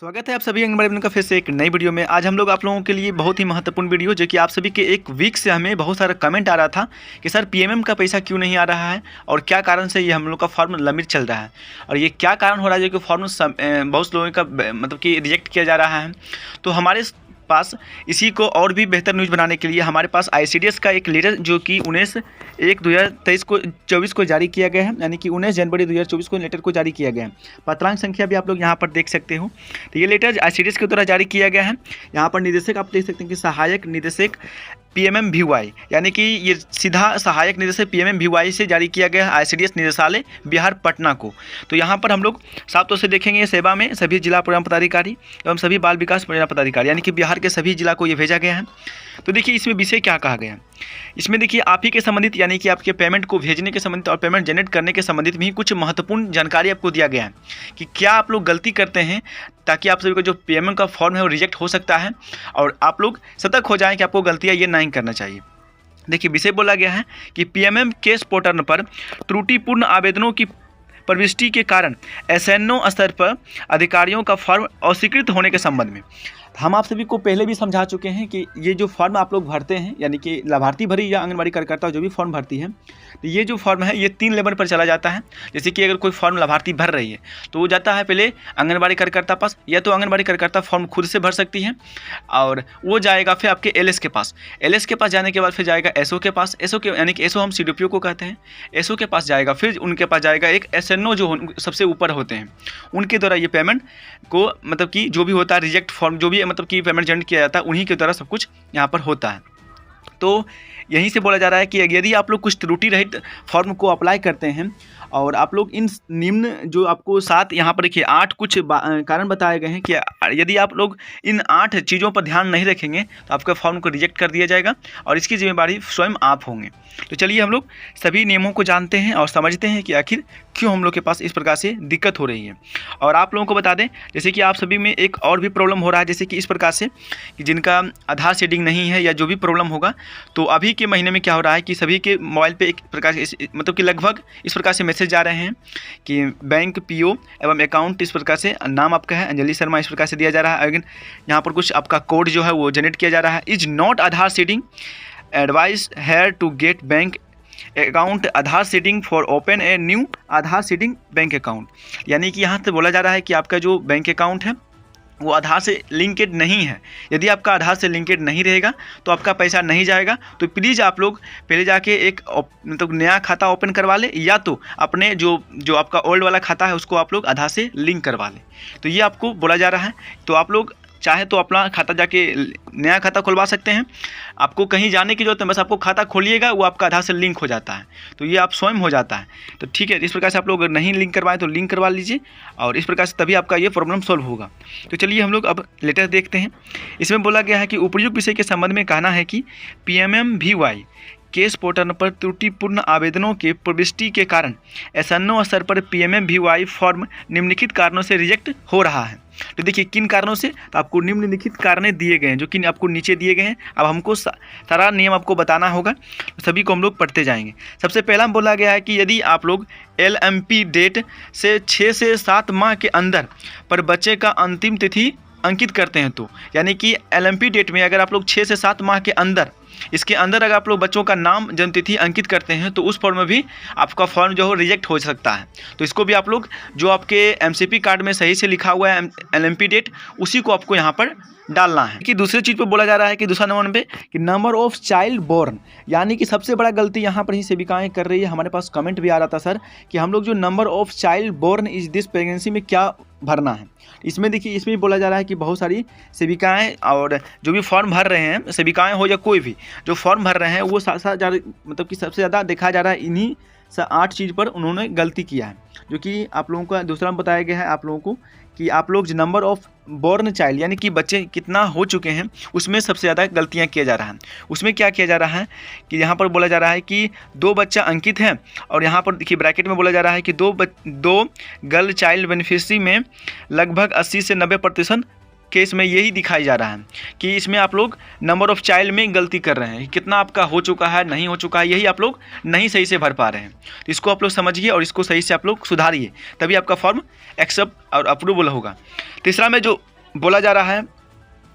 स्वागत है आप सभी आंगनबाड़ी बहनों का फिर से एक नई वीडियो में। आज हम लोग आप लोगों के लिए बहुत ही महत्वपूर्ण वीडियो, जो कि आप सभी के एक वीक से हमें बहुत सारा कमेंट आ रहा था कि सर पीएमएम का पैसा क्यों नहीं आ रहा है और क्या कारण से ये हम लोग का फॉर्म लंबित चल रहा है और ये क्या कारण हो रहा है जो कि फॉर्म बहुत लोगों का मतलब कि रिजेक्ट किया जा रहा है। तो हमारे पास इसी को और भी बेहतर न्यूज़ बनाने के लिए हमारे पास आईसीडीएस का एक लेटर जो कि 19/1/2024 को जारी किया गया है, यानी कि 19 जनवरी 2024 को लेटर को जारी किया गया है। पत्रांक संख्या भी आप लोग यहाँ पर देख सकते हो। तो ये लेटर आईसीडीएस के द्वारा जारी किया गया है। यहाँ पर निदेशक आप देख सकते हैं कि सहायक निदेशक पीएमएमवीवाई, यानी कि ये सीधा सहायक निदेशक पीएमएमवीवाई से जारी किया गया है आईसीडीएस निदेशालय बिहार पटना को। तो यहाँ पर हम लोग साफ तौर से देखेंगे सेवा में सभी जिला प्रोग्राम पदाधिकारी एवं सभी बाल विकास परियोजना पदाधिकारी, यानी कि बिहार के सभी जिला को ये भेजा गया है। तो देखिए इसमें विषय क्या कहा गया है। इसमें देखिए आप ही के संबंधित, यानी कि आपके पेमेंट को भेजने के संबंधित और पेमेंट जनरेट करने के संबंधित भी कुछ महत्वपूर्ण जानकारी आपको दिया गया है कि क्या आप लोग गलती करते हैं ताकि आप सभी को जो पीएमएम का फॉर्म है वो रिजेक्ट हो सकता है और आप लोग सतर्क हो जाएं कि आपको गलतियां ये नहीं करना चाहिए। देखिए विषय बोला गया है कि पीएमएम केस पोर्टल पर त्रुटिपूर्ण आवेदनों की प्रविष्टि के कारण एसएनओ स्तर पर अधिकारियों का फॉर्म अस्वीकृत होने के संबंध में हम आप सभी को पहले भी समझा चुके हैं कि ये जो फॉर्म आप लोग भरते हैं, यानी कि लाभार्थी भरी या आंगनबाड़ी कार्यकर्ता जो भी फॉर्म भरती है, तो ये जो फॉर्म है ये 3 लेवल पर चला जाता है। जैसे कि अगर कोई फॉर्म लाभार्थी भर रही है तो वो जाता है पहले आंगनबाड़ी कार्यकर्ता पास, या तो आंगनबाड़ी कार्यकर्ता फॉर्म खुद से भर सकती है और वो जाएगा फिर आपके एलएस के पास। एलएस के पास जाने के बाद फिर जाएगा एसओ के पास। एसओ के यानी कि एसओ हम सीडीपीओ को कहते हैं। एसओ के पास जाएगा, फिर उनके पास जाएगा एक एसएनओ जो सबसे ऊपर होते हैं, उनके द्वारा ये पेमेंट को मतलब कि जो भी होता है रिजेक्ट फॉर्म जो भी मतलब कि पेमेंट जनरेट किया जाता है उन्हीं के द्वारा सब कुछ यहाँ पर होता है। तो यहीं से बोला जा रहा है कि यदि आप लोग कुछ त्रुटि रहित फॉर्म को अप्लाई करते हैं और आप लोग इन निम्न जो आपको 7 यहाँ पर देखिए 8 कुछ कारण बताए गए हैं कि यदि आप लोग इन 8 चीज़ों पर ध्यान नहीं रखेंगे तो आपका फॉर्म को रिजेक्ट कर दिया जाएगा और इसकी जिम्मेदारी स्वयं आप होंगे। तो चलिए हम लोग सभी नियमों को जानते हैं और समझते हैं कि आखिर क्यों हम लोग के पास इस प्रकार से दिक्कत हो रही है। और आप लोगों को बता दें जैसे कि आप सभी में एक और भी प्रॉब्लम हो रहा है, जैसे कि इस प्रकार से कि जिनका आधार सीडिंग नहीं है या जो भी प्रॉब्लम होगा, तो अभी के महीने में क्या हो रहा है कि सभी के मोबाइल पे एक प्रकार से मतलब कि लगभग इस प्रकार से मैसेज आ रहे हैं कि बैंक पीओ एवं अकाउंट इस प्रकार से नाम आपका है अंजलि शर्मा इस प्रकार से दिया जा रहा है। अगेन यहाँ पर कुछ आपका कोड जो है वो जनरेट किया जा रहा है, is not Aadhaar seeding advice here to get bank account Aadhaar seeding for open a new Aadhaar seeding bank account. यानी कि यहाँ से बोला जा रहा है कि आपका जो बैंक अकाउंट है वो आधार से लिंकेड नहीं है। यदि आपका आधार से लिंकेड नहीं रहेगा तो आपका पैसा नहीं जाएगा। तो प्लीज़ आप लोग पहले जाके एक मतलब नया खाता ओपन करवा लें, या तो अपने जो आपका ओल्ड वाला खाता है उसको आप लोग आधार से लिंक करवा लें। तो ये आपको बोला जा रहा है। तो आप लोग चाहे तो अपना खाता जाके नया खाता खुलवा सकते हैं, आपको कहीं जाने की जरूरत नहीं, बस आपको खाता खोलिएगा वो आपका आधार से लिंक हो जाता है, तो ये आप स्वयं हो जाता है। तो ठीक है, इस प्रकार से आप लोग अगर नहीं लिंक करवाएं तो लिंक करवा लीजिए और इस प्रकार से तभी आपका ये प्रॉब्लम सॉल्व होगा। तो चलिए हम लोग अब लेटर देखते हैं। इसमें बोला गया है कि उपयुक्त विषय के संबंध में कहना है कि पीएमएमवीवाई केस पोर्टल पर त्रुटिपूर्ण आवेदनों के प्रविष्टि के कारण एसएनओ स्तर पर पीएमएमवीवाई फॉर्म निम्नलिखित कारणों से रिजेक्ट हो रहा है। तो देखिए किन कारणों से, तो आपको निम्नलिखित कारण दिए गए हैं जो कि आपको नीचे दिए गए हैं। अब हमको सारा नियम आपको बताना होगा, तो सभी को हम लोग पढ़ते जाएंगे। सबसे पहला बोला गया है कि यदि आप लोग एलएमपी डेट से 6 से 7 माह के अंदर पर बच्चे का अंतिम तिथि अंकित करते हैं, तो यानी कि एलएमपी डेट में अगर आप लोग 6 से 7 माह के अंदर इसके अंदर अगर आप लोग बच्चों का नाम जन्म तिथि अंकित करते हैं तो उस फॉर्म में भी आपका फॉर्म जो है रिजेक्ट हो सकता है। तो इसको भी आप लोग जो आपके एमसीपी कार्ड में सही से लिखा हुआ है एलएमपी डेट, उसी को आपको यहाँ पर डालना है। कि दूसरी चीज़ पर बोला जा रहा है कि दूसरा नंबर पे कि नंबर ऑफ चाइल्ड बोर्न, यानी कि सबसे बड़ा गलती यहाँ पर ही सेविकाएँ कर रही है। हमारे पास कमेंट भी आ रहा था सर कि हम लोग जो number of child born is this pregnancy में क्या भरना है। इसमें देखिए इसमें भी बोला जा रहा है कि बहुत सारी सेविकाएँ और जो भी फॉर्म भर रहे हैं, सेविकाएँ हो या कोई भी जो फॉर्म भर रहे हैं, वो मतलब कि सबसे ज़्यादा देखा जा रहा है इन्हीं 8 चीज़ पर उन्होंने गलती किया है, जो कि आप लोगों का दूसरा बताया गया है आप लोगों को कि आप लोग जो नंबर ऑफ बोर्न चाइल्ड यानी कि बच्चे कितना हो चुके हैं उसमें सबसे ज़्यादा गलतियां किया जा रहा है। उसमें क्या किया जा रहा है कि यहाँ पर बोला जा रहा है कि 2 बच्चा अंकित है और यहाँ पर देखिए ब्रैकेट में बोला जा रहा है कि 2 गर्ल चाइल्ड बेनिफिशरी में लगभग 80 से 90% केस में यही दिखाई जा रहा है कि इसमें आप लोग नंबर ऑफ़ चाइल्ड में गलती कर रहे हैं, कितना आपका हो चुका है नहीं हो चुका है, यही आप लोग नहीं सही से भर पा रहे हैं। तो इसको आप लोग समझिए और इसको सही से आप लोग सुधारिए, तभी आपका फॉर्म एक्सेप्ट और अप्रूवल होगा। तीसरा में जो बोला जा रहा है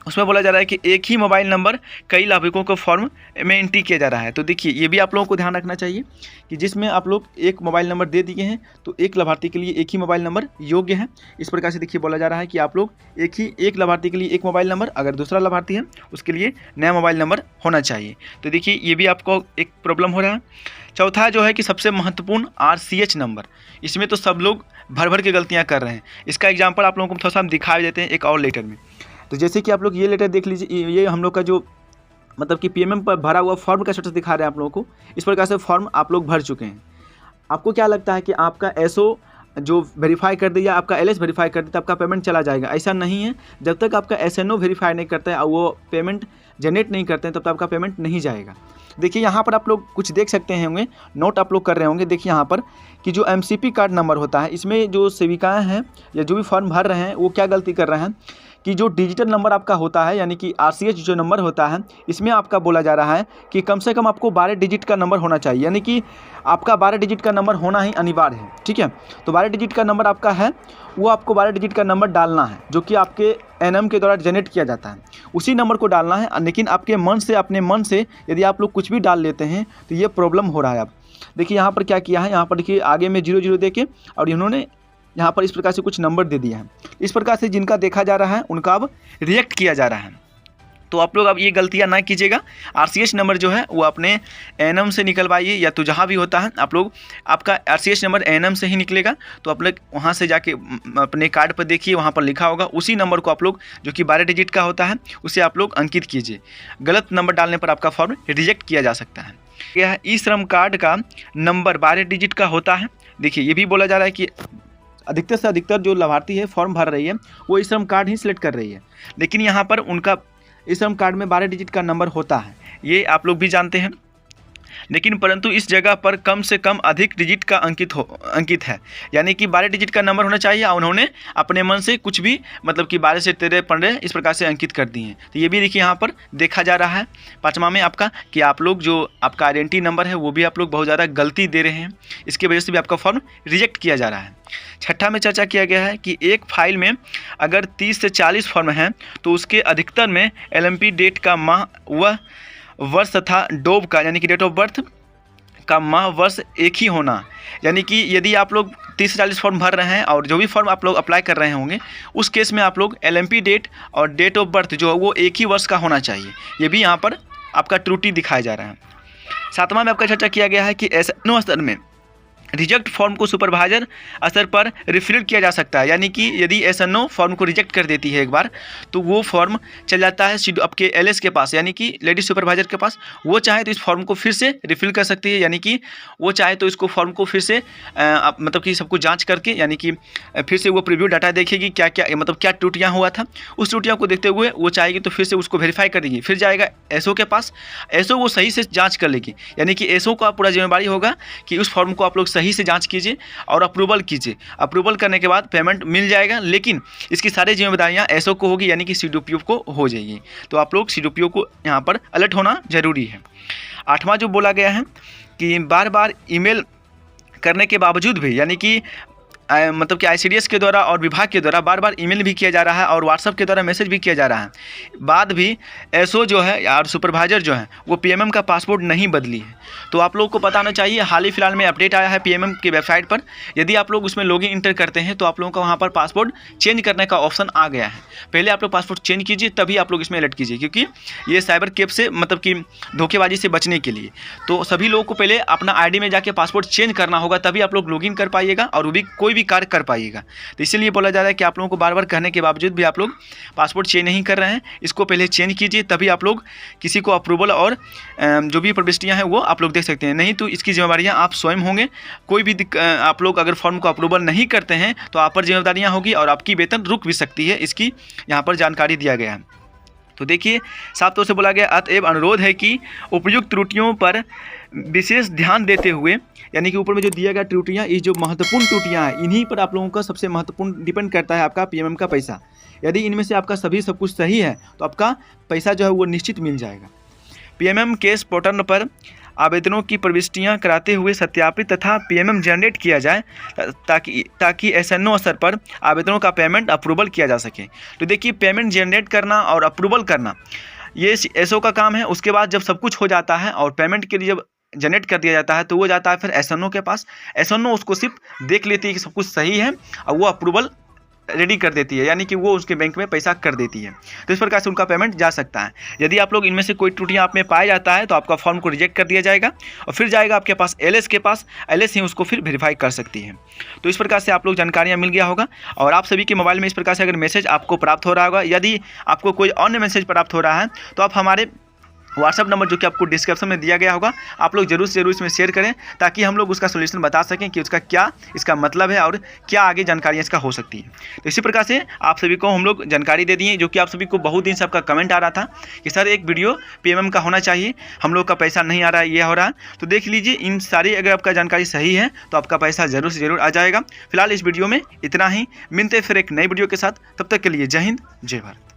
उसमें बोला जा रहा है कि एक ही मोबाइल नंबर कई लाभुकों को फॉर्म में एंट्री किया जा रहा है। तो देखिए ये भी आप लोगों को ध्यान रखना चाहिए कि जिसमें आप लोग एक मोबाइल नंबर दे दिए हैं तो एक लाभार्थी के लिए एक ही मोबाइल नंबर योग्य है। इस प्रकार से देखिए बोला जा रहा है कि आप लोग एक लाभार्थी के लिए एक मोबाइल नंबर, अगर दूसरा लाभार्थी है उसके लिए नया मोबाइल नंबर होना चाहिए। तो देखिए ये भी आपको एक प्रॉब्लम हो रहा है। चौथा जो है कि सबसे महत्वपूर्ण RCH नंबर, इसमें तो सब लोग भर भर के गलतियाँ कर रहे हैं। इसका एग्जाम्पल आप लोगों को थोड़ा सा हम दिखा देते हैं एक और लेटर में। तो जैसे कि आप लोग ये लेटर देख लीजिए, ये हम लोग का जो मतलब कि PMM पर भरा हुआ फॉर्म का स्टेटस दिखा रहे हैं आप लोगों को। इस प्रकार से फॉर्म आप लोग भर चुके हैं। आपको क्या लगता है कि आपका SO जो वेरीफाई कर दिया, आपका LS वेरीफाई कर दिया, आपका पेमेंट चला जाएगा? ऐसा नहीं है। जब तक आपका SNO वेरीफाई नहीं करता है और वो पेमेंट जनरेट नहीं करते हैं तब तक आपका पेमेंट नहीं जाएगा। देखिए यहाँ पर आप लोग कुछ देख सकते हैं होंगे, नोट आप लोग कर रहे होंगे। देखिए यहाँ पर कि जो MCP कार्ड नंबर होता है, इसमें जो सेविकाएँ हैं या जो भी फॉर्म भर रहे हैं वो क्या गलती कर रहे हैं कि जो डिजिटल नंबर आपका होता है यानी कि RCH जो नंबर होता है, इसमें आपका बोला जा रहा है कि कम से कम आपको 12 डिजिट का नंबर होना चाहिए, यानी कि आपका 12 डिजिट का नंबर होना ही अनिवार्य है। ठीक है, तो 12 डिजिट का नंबर आपका है, वो आपको 12 डिजिट का नंबर डालना है जो कि आपके NM के द्वारा जनरेट किया जाता है, उसी नंबर को डालना है। लेकिन आपके मन से, अपने मन से यदि आप लोग कुछ भी डाल लेते हैं तो ये प्रॉब्लम हो रहा है। अब देखिए यहाँ पर क्या किया है, यहाँ पर देखिए आगे में 00 दे के और इन्होंने यहाँ पर इस प्रकार से कुछ नंबर दे दिया है। इस प्रकार से जिनका देखा जा रहा है उनका अब रिजेक्ट किया जा रहा है। तो आप लोग अब ये गलतियाँ ना कीजिएगा। RCH नंबर जो है वो अपने NM से निकलवाइए, या तो जहाँ भी होता है आप लोग, आपका RCH नंबर NM से ही निकलेगा तो आप लोग वहाँ से जाके अपने कार्ड पर देखिए, वहाँ पर लिखा होगा, उसी नंबर को आप लोग जो कि 12 डिजिट का होता है उसे आप लोग अंकित कीजिए। गलत नंबर डालने पर आपका फॉर्म रिजेक्ट किया जा सकता है। यह ई-श्रम कार्ड का नंबर 12 डिजिट का होता है। देखिए ये भी बोला जा रहा है कि अधिकतर से अधिकतर जो लाभार्थी है फॉर्म भर रही है वो ई-श्रम कार्ड ही सिलेक्ट कर रही है, लेकिन यहाँ पर उनका ई-श्रम कार्ड में 12 डिजिट का नंबर होता है, ये आप लोग भी जानते हैं। लेकिन परंतु इस जगह पर कम से कम अधिक डिजिट का अंकित है, यानी कि 12 डिजिट का नंबर होना चाहिए और उन्होंने अपने मन से कुछ भी मतलब कि 12 से 13 15 इस प्रकार से अंकित कर दिए हैं। तो ये भी देखिए यहाँ पर देखा जा रहा है 5वां में आपका कि आप लोग जो आपका आइडेंटिटी नंबर है वो भी आप लोग बहुत ज़्यादा गलती दे रहे हैं, इसकी वजह से भी आपका फॉर्म रिजेक्ट किया जा रहा है। 6ठा में चर्चा किया गया है कि एक फाइल में अगर 30 से 40 फॉर्म हैं तो उसके अधिकतर में LMP डेट का माह व वर्ष तथा डोब का यानी कि डेट ऑफ बर्थ का माह वर्ष एक ही होना, यानी कि यदि आप लोग 30 से 40 फॉर्म भर रहे हैं और जो भी फॉर्म आप लोग अप्लाई कर रहे होंगे उस केस में आप लोग LMP डेट और डेट ऑफ बर्थ जो है वो एक ही वर्ष का होना चाहिए। ये भी यहाँ पर आपका त्रुटि दिखाया जा रहा है। 7वां में आपका चर्चा किया गया है कि SNO स्तर में रिजेक्ट फॉर्म को सुपरवाइजर स्तर पर रिफिल किया जा सकता है, यानी कि यदि SNO फॉर्म को रिजेक्ट कर देती है एक बार तो वो फॉर्म चल जाता है आपके LS के पास, यानी कि लेडी सुपरवाइजर के पास। वो चाहे तो इस फॉर्म को फिर से रिफिल कर सकती है, यानी कि वो चाहे तो इसको फॉर्म को फिर से मतलब कि सबको जांच करके, यानी कि फिर से वो प्रीव्यू डाटा देखेगी क्या क्या मतलब क्या त्रुटियाँ हुआ था, उस त्रुटियों को देखते हुए वो चाहेगी तो फिर से उसको वेरीफाई कर देगी, फिर जाएगा SO के पास, SO वो सही से जाँच कर लेगी, यानी कि SO का पूरा जिम्मेदारी होगा कि उस फॉर्म को आप लोग सही से जांच कीजिए और अप्रूवल कीजिए। अप्रूवल करने के बाद पेमेंट मिल जाएगा, लेकिन इसकी सारी जिम्मेदारियां SO को होगी, यानी कि CDPO को हो जाएगी। तो आप लोग CDPO को यहाँ पर अलर्ट होना जरूरी है। 8वां जो बोला गया है कि बार बार ईमेल करने के बावजूद भी, यानी कि मतलब कि ICDS के द्वारा और विभाग के द्वारा बार बार ईमेल भी किया जा रहा है और WhatsApp के द्वारा मैसेज भी किया जा रहा है, बाद भी SO जो है और सुपरवाइजर जो है वो PMM का पासपोर्ट नहीं बदली है। तो आप लोग को पता होना चाहिए, हाल ही फिलहाल में अपडेट आया है PMM की वेबसाइट पर, यदि आप लोग उसमें लॉगिन इंटर करते हैं तो आप लोगों का वहाँ पर पासपोर्ट चेंज करने का ऑप्शन आ गया है। पहले आप लोग पासपोर्ट चेंज कीजिए तभी आप लोग इसमें अलर्ट कीजिए, क्योंकि ये साइबर कैप से मतलब कि धोखेबाजी से बचने के लिए तो सभी लोगों को पहले अपना ID में जाके पासपोर्ट चेंज करना होगा, तभी आप लोग लॉगिन कर पाइएगा और वो भी कोई भी कार्य कर पाइएगा। तो इसीलिए बोला जा रहा है कि आप लोगों को बार बार कहने के बावजूद भी आप लोग पासपोर्ट चेंज नहीं कर रहे हैं, इसको पहले चेंज कीजिए तभी आप लोग किसी को अप्रूवल और जो भी प्रविष्टियाँ हैं वो आप लोग देख सकते हैं, नहीं तो इसकी जिम्मेदारियाँ आप स्वयं होंगे। कोई भी आप लोग अगर फॉर्म को अप्रूवल नहीं करते हैं तो आप पर जिम्मेदारियाँ होगी और आपकी वेतन रुक भी सकती है, इसकी यहाँ पर जानकारी दिया गया है। तो देखिए साफ तौर से बोला गया, अतएव अनुरोध है कि उपयुक्त त्रुटियों पर विशेष ध्यान देते हुए, यानी कि ऊपर में जो दिया गया त्रुटियाँ, ये जो महत्वपूर्ण त्रुटियाँ हैं, इन्हीं पर आप लोगों का सबसे महत्वपूर्ण डिपेंड करता है आपका पीएमएम का पैसा। यदि इनमें से आपका सभी सब कुछ सही है तो आपका पैसा जो है वो निश्चित मिल जाएगा। पीएमएम केस पोर्टल पर आवेदनों की प्रविष्टियां कराते हुए सत्यापित तथा पीएमएम जनरेट किया जाए ताकि एसएनओ स्तर पर आवेदनों का पेमेंट अप्रूवल किया जा सके। तो देखिए, पेमेंट जनरेट करना और अप्रूवल करना ये एसओ का काम है। उसके बाद जब सब कुछ हो जाता है और पेमेंट के लिए जब जनरेट कर दिया जाता है तो वो जाता है फिर एसएनओ के पास। एसएनओ उसको सिर्फ देख लेती है कि सब कुछ सही है और वो अप्रूवल रेडी कर देती है, यानी कि वो उसके बैंक में पैसा कर देती है। तो इस प्रकार से उनका पेमेंट जा सकता है। यदि आप लोग इनमें से कोई त्रुटियां आप में पाया जाता है तो आपका फॉर्म को रिजेक्ट कर दिया जाएगा और फिर जाएगा आपके पास एलएस के पास। एलएस ही उसको फिर वेरीफाई कर सकती है। तो इस प्रकार से आप लोग जानकारियां मिल गया होगा। और आप सभी के मोबाइल में इस प्रकार से अगर मैसेज आपको प्राप्त हो रहा होगा, यदि आपको कोई अन्य मैसेज प्राप्त हो रहा है तो आप हमारे व्हाट्सअप नंबर जो कि आपको डिस्क्रिप्शन में दिया गया होगा, आप लोग जरूर से जरूर इसमें शेयर करें ताकि हम लोग उसका सोल्यूशन बता सकें कि उसका क्या इसका मतलब है और क्या आगे जानकारियाँ इसका हो सकती है। तो इसी प्रकार से आप सभी को हम लोग जानकारी दे दिए, जो कि आप सभी को बहुत दिन से आपका कमेंट आ रहा था कि सर एक वीडियो पीएमएम का होना चाहिए, हम लोग का पैसा नहीं आ रहा है, ये हो रहा है। तो देख लीजिए, इन सारी अगर आपका जानकारी सही है तो आपका पैसा जरूर से जरूर आ जाएगा। फिलहाल इस वीडियो में इतना ही, मिलते फिर एक नई वीडियो के साथ। तब तक के लिए जय हिंद, जय भारत।